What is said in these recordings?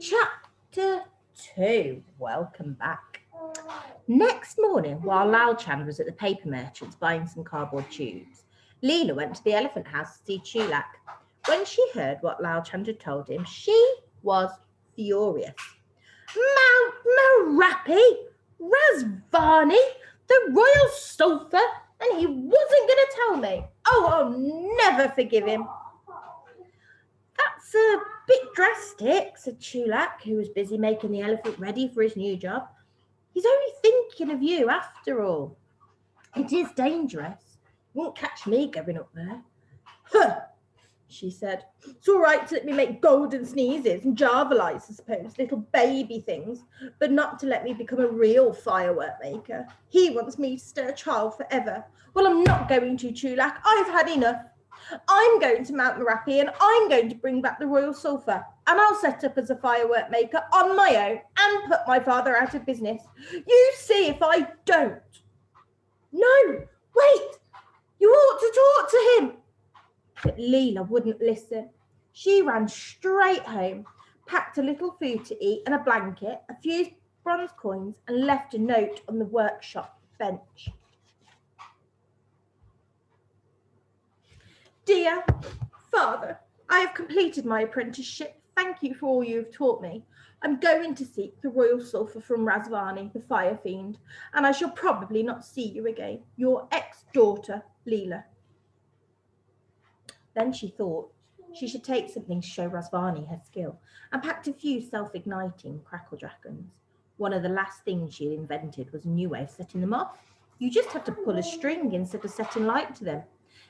Chapter 2. Welcome back. Next morning, while Lal Chand was at the paper merchant's buying some cardboard tubes, Leela went to the elephant house to see Chulak. When she heard what Lal Chand had told him, she was furious. Mount Marapi, Razvani, the royal sulphur, and he wasn't going to tell me. Oh, I'll never forgive him. That's a bit drastic, said Chulak, who was busy making the elephant ready for his new job. He's only thinking of you after all. It is dangerous. You won't catch me going up there. Huh, she said. It's all right to let me make golden sneezes and Java lights, I suppose, little baby things, but not to let me become a real firework maker. He wants me to stay a child forever. Well, I'm not going to, Chulak. I've had enough. I'm going to Mount Marapi and I'm going to bring back the royal sulphur, and I'll set up as a firework maker on my own and put my father out of business. You see if I don't. No, wait, you ought to talk to him. But Leela wouldn't listen. She ran straight home, packed a little food to eat and a blanket, a few bronze coins, and left a note on the workshop bench. Dear Father, I have completed my apprenticeship. Thank you for all you have taught me. I'm going to seek the royal sulphur from Razvani, the fire fiend, and I shall probably not see you again. Your ex-daughter, Leela. Then she thought she should take something to show Razvani her skill, and packed a few self-igniting crackle dragons. One of the last things she had invented was a new way of setting them off. You just had to pull a string instead of setting light to them,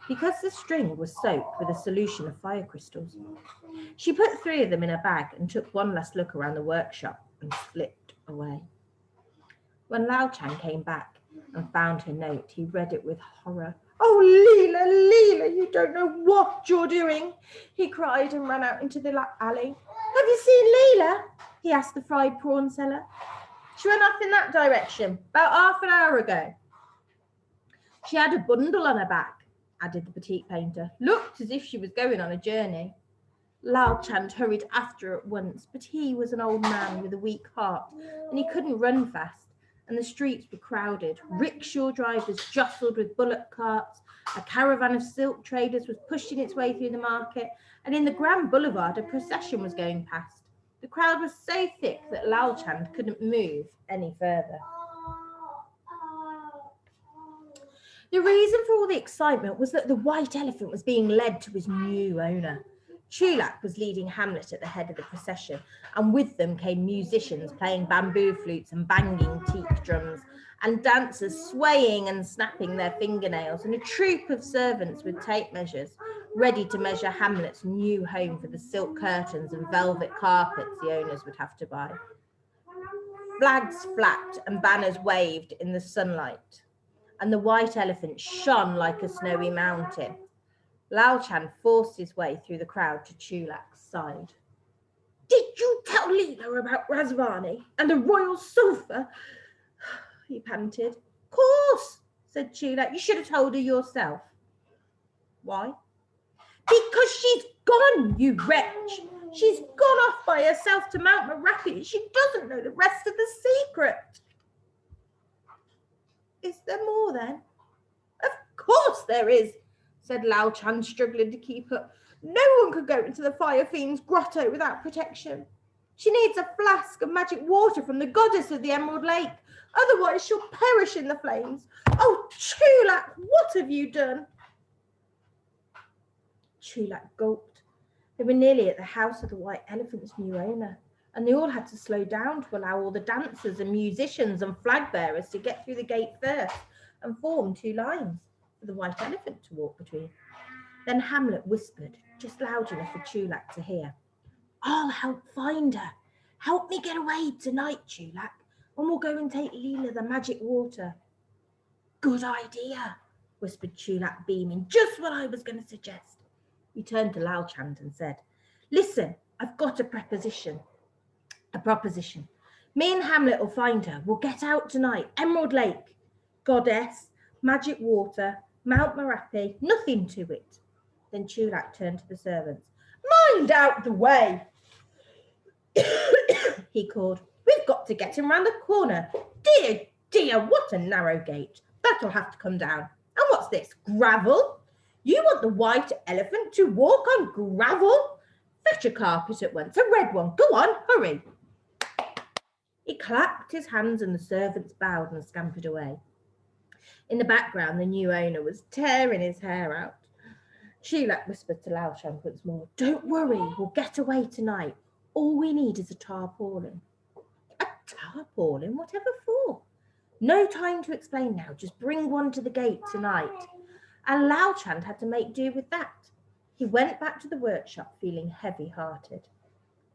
because the string was soaked with a solution of fire crystals. She put 3 of them in a bag and took one last look around the workshop and slipped away. When Lao Chan came back and found her note, he read it with horror. Oh, Leela, you don't know what you're doing, he cried and ran out into the alley. Have you seen Leela? He asked the fried prawn seller. She went off in that direction about half an hour ago. She had a bundle on her back, added the petite painter. Looked as if she was going on a journey. Lal Chand hurried after her at once, but he was an old man with a weak heart, and he couldn't run fast, and the streets were crowded. Rickshaw drivers jostled with bullock carts, a caravan of silk traders was pushing its way through the market, and in the Grand Boulevard a procession was going past. The crowd was so thick that Lal Chand couldn't move any further. The reason for all the excitement was that the white elephant was being led to his new owner. Chulak was leading Hamlet at the head of the procession, and with them came musicians playing bamboo flutes and banging teak drums, and dancers swaying and snapping their fingernails, and a troop of servants with tape measures, ready to measure Hamlet's new home for the silk curtains and velvet carpets the owners would have to buy. Flags flapped and banners waved in the sunlight, and the white elephant shone like a snowy mountain. Lal Chan forced his way through the crowd to Chulak's side. Did you tell Leela about Razvani and the royal sulphur? He panted. Of course, said Chulak. You should have told her yourself. Why? Because she's gone, you wretch. She's gone off by herself to Mount Marapi. She doesn't know the rest of the secret. Is there more then? Of course there is, said Lao Chan, struggling to keep up. No one could go into the fire fiend's grotto without protection. She needs a flask of magic water from the goddess of the Emerald Lake. Otherwise she'll perish in the flames. Oh, Chulak, what have you done? Chulak gulped. They were nearly at the house of the white elephant's new owner, and they all had to slow down to allow all the dancers and musicians and flag bearers to get through the gate first and form 2 lines for the white elephant to walk between. Then Hamlet whispered, just loud enough for Chulak to hear, I'll help find her. Help me get away tonight, Chulak, and we'll go and take Leela the magic water. Good idea, whispered Chulak, beaming. Just what I was going to suggest. He turned to Lal Chand and said, listen, I've got a proposition. Me and Hamlet will find her. We'll get out tonight. Emerald Lake, goddess, magic water, Mount Marapi, nothing to it. Then Chulak turned to the servants. Mind out the way. he called. "We've got to get him round the corner. Dear, dear, what a narrow gate. That'll have to come down. And what's this, gravel? You want the white elephant to walk on gravel? Fetch a carpet at once, a red one. Go on, hurry." He clapped his hands and the servants bowed and scampered away. In the background, the new owner was tearing his hair out. Sheila whispered to Laushan once more, "Don't worry, we'll get away tonight. All we need is a tarpaulin." "A tarpaulin? Whatever for?" "No time to explain now. Just bring one to the gate tonight." And Laochand had to make do with that. He went back to the workshop feeling heavy-hearted.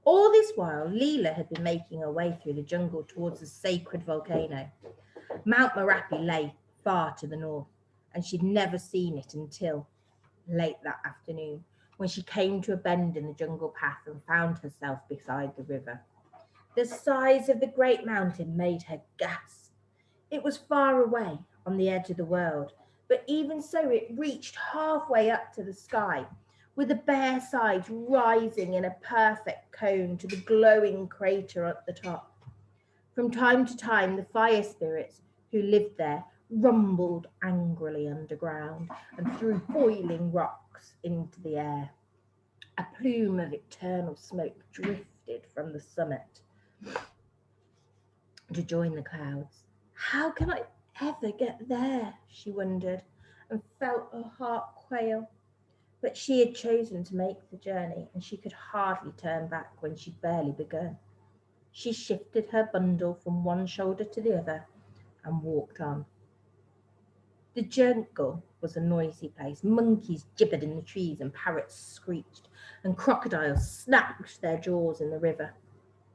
All this while, Leela had been making her way through the jungle towards the sacred volcano. Mount Merapi lay far to the north, and she'd never seen it until late that afternoon, when she came to a bend in the jungle path and found herself beside the river. The size of the great mountain made her gasp. It was far away, on the edge of the world, but even so it reached halfway up to the sky, with the bare sides rising in a perfect cone to the glowing crater at the top. From time to time, the fire spirits who lived there rumbled angrily underground and threw boiling rocks into the air. A plume of eternal smoke drifted from the summit to join the clouds. "How can I ever get there?" she wondered, and felt her heart quail. But she had chosen to make the journey, and she could hardly turn back when she'd barely begun. She shifted her bundle from one shoulder to the other and walked on. The jungle was a noisy place. Monkeys gibbered in the trees and parrots screeched, and crocodiles snapped their jaws in the river.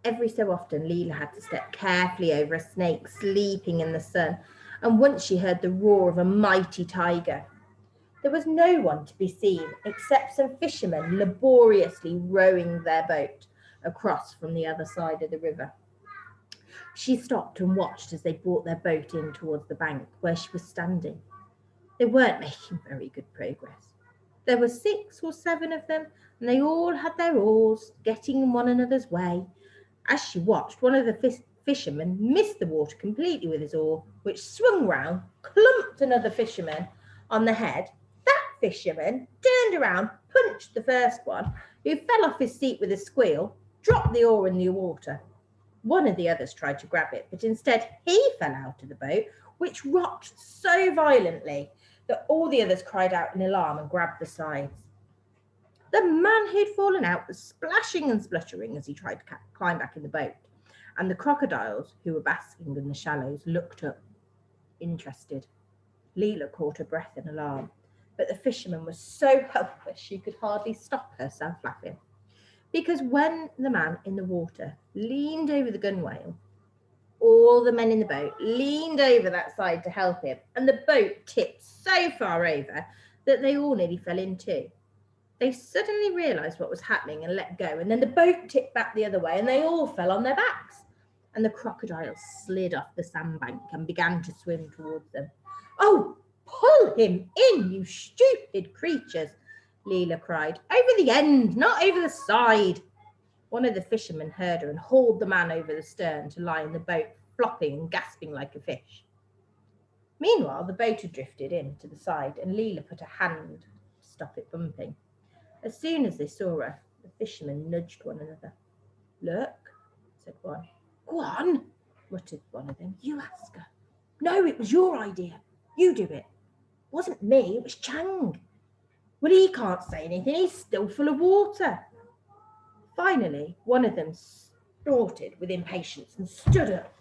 Every so often, Leela had to step carefully over a snake sleeping in the sun, and once she heard the roar of a mighty tiger. There was no one to be seen except some fishermen laboriously rowing their boat across from the other side of the river. She stopped and watched as they brought their boat in towards the bank where she was standing. They weren't making very good progress. There were 6 or 7 of them, and they all had their oars, getting in one another's way. As she watched, one of the fishermen missed the water completely with his oar, which swung round, clumped another fisherman on the head. That fisherman turned around, punched the first one, who fell off his seat with a squeal, dropped the oar in the water. One of the others tried to grab it, but instead he fell out of the boat, which rocked so violently that all the others cried out in alarm and grabbed the sides. The man who'd fallen out was splashing and spluttering as he tried to climb back in the boat, and the crocodiles, who were basking in the shallows, looked up, interested. Leela caught her breath in alarm, but the fisherman was so helpless she could hardly stop herself laughing. Because when the man in the water leaned over the gunwale, all the men in the boat leaned over that side to help him, and the boat tipped so far over that they all nearly fell in too. They suddenly realised what was happening and let go, and then the boat tipped back the other way and they all fell on their backs. And the crocodiles slid off the sandbank and began to swim towards them. "Oh, pull him in, you stupid creatures," Leela cried. "Over the end, not over the side." One of the fishermen heard her and hauled the man over the stern to lie in the boat, flopping and gasping like a fish. Meanwhile, the boat had drifted in to the side, and Leela put a hand to stop it bumping. As soon as they saw her, the fishermen nudged one another. "Look," said one. "Go on," muttered one of them. "You ask her." "No, it was your idea. You do it." "It wasn't me, it was Chang." "Well, he can't say anything. He's still full of water." Finally, one of them snorted with impatience and stood up,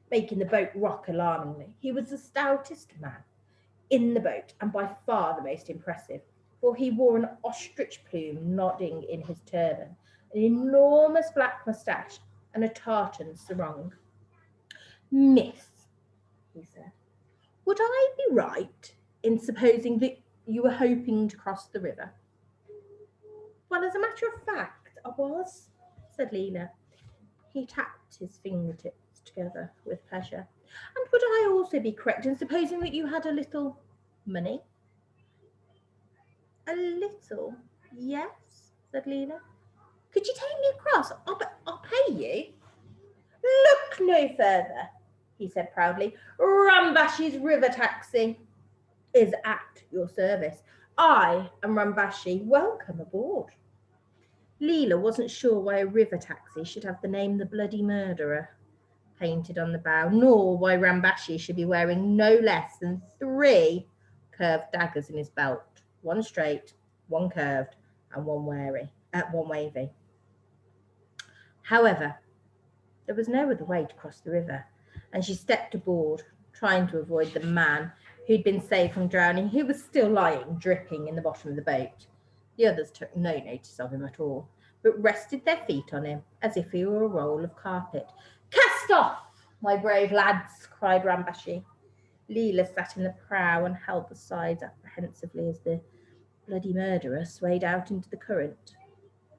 making the boat rock alarmingly. He was the stoutest man in the boat and by far the most impressive, for he wore an ostrich plume nodding in his turban, an enormous black moustache, and a tartan sarong. "Miss," he said, "would I be right in supposing that you were hoping to cross the river?" "Well, as a matter of fact, I was," said Leela. He tapped his fingertips together with pleasure. "And would I also be correct in supposing that you had a little money?" "A little, yes," said Leela. "Could you take me across? I'll pay you." no further, he said proudly. Rambashi's river taxi is at your service. I am Rambashi. Welcome aboard. Leela wasn't sure why a river taxi should have the name The Bloody Murderer painted on the bow, nor why Rambashi should be wearing no less than 3 curved daggers in his belt, one straight, one curved, and one wavy. However, there was no other way to cross the river, and she stepped aboard, trying to avoid the man who'd been saved from drowning, who was still lying, dripping in the bottom of the boat. The others took no notice of him at all, but rested their feet on him as if he were a roll of carpet. Cast off, my brave lads, cried Rambashi. Leela sat in the prow and held the sides apprehensively as the bloody murderer swayed out into the current.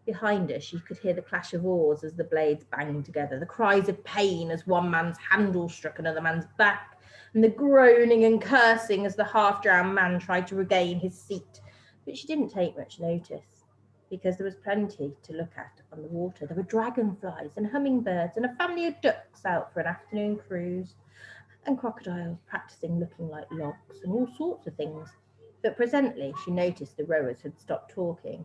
Behind her, she could hear the clash of oars as the blades banged together, the cries of pain as one man's handle struck another man's back, and the groaning and cursing as the half-drowned man tried to regain his seat. But she didn't take much notice, because there was plenty to look at on the water. There were dragonflies and hummingbirds and a family of ducks out for an afternoon cruise, and crocodiles practicing looking like logs and all sorts of things. But presently she noticed the rowers had stopped talking,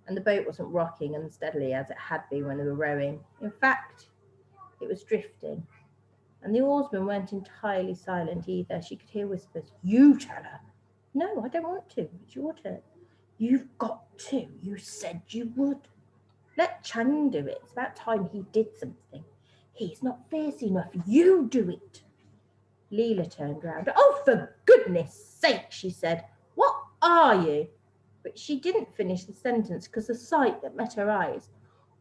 and the boat wasn't rocking unsteadily as it had been when they were rowing. In fact, it was drifting, and the oarsmen weren't entirely silent either. She could hear whispers. You tell her. No, I don't want to. It's your turn. You've got to. You said you would. Let Chang do it. It's about time he did something. He's not fierce enough. You do it. Leela turned round. Oh, for goodness sake, she said. What are you? But she didn't finish the sentence because the sight that met her eyes.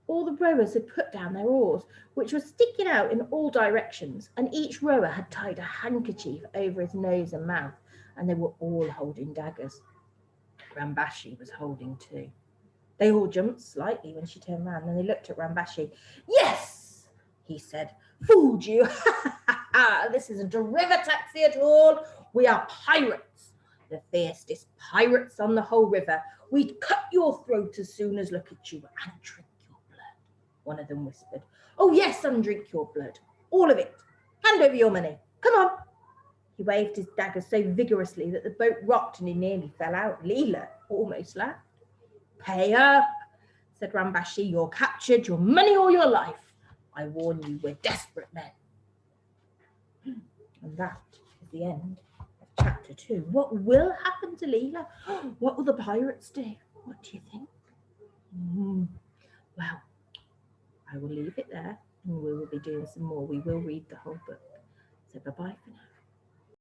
All the rowers had put down their oars, which were sticking out in all directions, and each rower had tied a handkerchief over his nose and mouth, and they were all holding daggers. Rambashi was holding 2. They all jumped slightly when she turned round, and they looked at Rambashi. Yes, he said. Fooled you. This isn't a river taxi at all. We are pirates. The fiercest pirates on the whole river. We'd cut your throat as soon as look at you and drink your blood, one of them whispered. Oh, yes, and drink your blood. All of it. Hand over your money. Come on. He waved his dagger so vigorously that the boat rocked and he nearly fell out. Leela almost laughed. Pay up, said Rambashi. You're captured, your money or your life. I warn you, we're desperate men. And that is the end. Chapter 2. What will happen to Leela? What will the pirates do? What do you think? Well, I will leave it there, and we will be doing some more. We will read the whole book. So bye-bye for now.